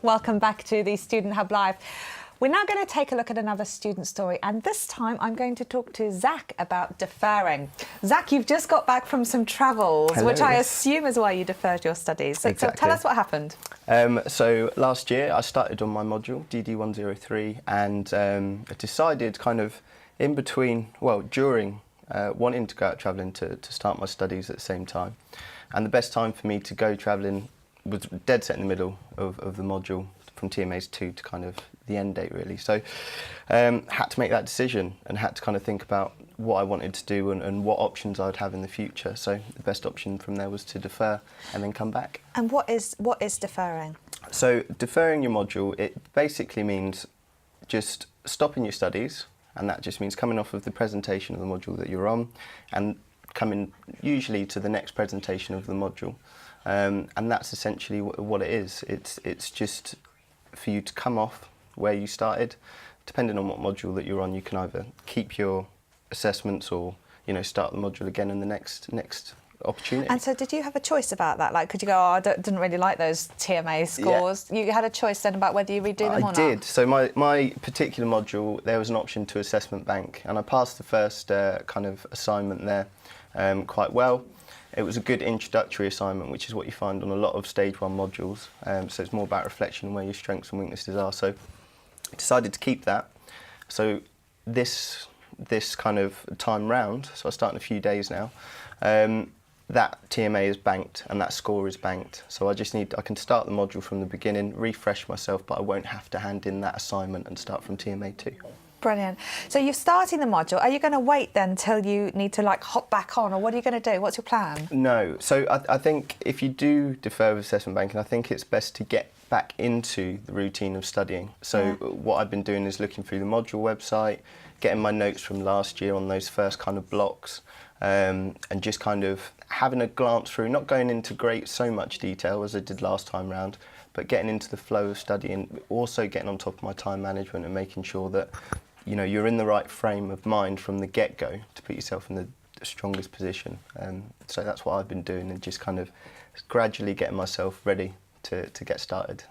Welcome back to the Student Hub Live. We're now going to take a look at another student story, and this time I'm going to talk to Zach about deferring. Zach, you've just got back from some travels, Hello. which I assume is why you deferred your studies. So, Exactly. so tell us what happened. So last year I started on my module, DD103, and I decided kind of in between, well, during wanting to go out travelling to start my studies at the same time. And the best time for me to go travelling was dead set in the middle of the module, from TMAs 2 to kind of the end date really. So had to make that decision and had to kind of think about what I wanted to do and what options I would have in the future. So the best option from there was to defer and then come back. And what is deferring? So deferring your module, it basically means just stopping your studies, and that just means coming off of the presentation of the module that you're on and coming usually to the next presentation of the module. And that's essentially what it is. It's just for you to come off where you started. Depending on what module that you're on, you can either keep your assessments or, you know, start the module again in the next opportunity. And so did you have a choice about that? Like, could you go, oh, I didn't really like those TMA scores? Yeah. You had a choice then about whether you redo them or not? I did. So my particular module, there was an option to assessment bank, and I passed the first kind of assignment there quite well. It was a good introductory assignment, which is what you find on a lot of stage 1 modules. So it's more about reflection and where your strengths and weaknesses are. So I decided to keep that. So this kind of time round, so I start in a few days now, that TMA is banked and that score is banked. So I can start the module from the beginning, refresh myself, but I won't have to hand in that assignment and start from TMA 2. Brilliant. So you're starting the module. Are you going to wait then till you need to like hop back on, or what are you going to do? What's your plan? No. So I think if you do defer with assessment banking, I think it's best to get back into the routine of studying. So what I've been doing is looking through the module website, getting my notes from last year on those first kind of blocks, and just kind of having a glance through, not going into so much detail as I did last time round, but getting into the flow of studying, also getting on top of my time management and making sure that, you know, you're in the right frame of mind from the get-go to put yourself in the strongest position. So that's what I've been doing, and just kind of gradually getting myself ready to get started.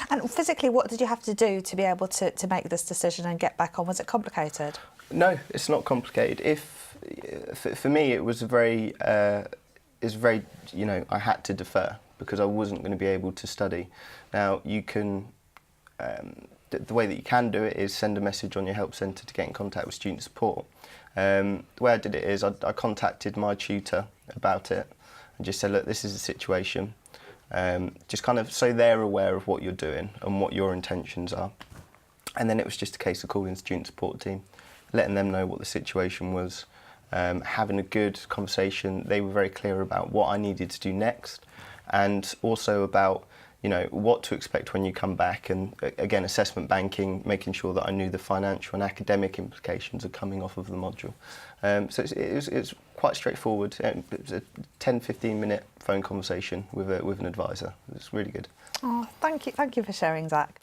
And physically, what did you have to do to be able to make this decision and get back on? Was it complicated? No, it's not complicated. For me, it was very, you know, I had to defer because I wasn't going to be able to study. Now, you can, the way that you can do it is send a message on your help centre to get in contact with student support. The way I did it is I contacted my tutor about it and just said, look, this is the situation. Just kind of so they're aware of what you're doing and what your intentions are. And then it was just a case of calling the student support team, letting them know what the situation was, having a good conversation. They were very clear about what I needed to do next, and also about, you know, what to expect when you come back, and again, assessment banking, making sure that I knew the financial and academic implications of coming off of the module. So it's quite straightforward. It was a 10-15 minute phone conversation with an advisor. It's really good. Oh, thank you for sharing, Zach.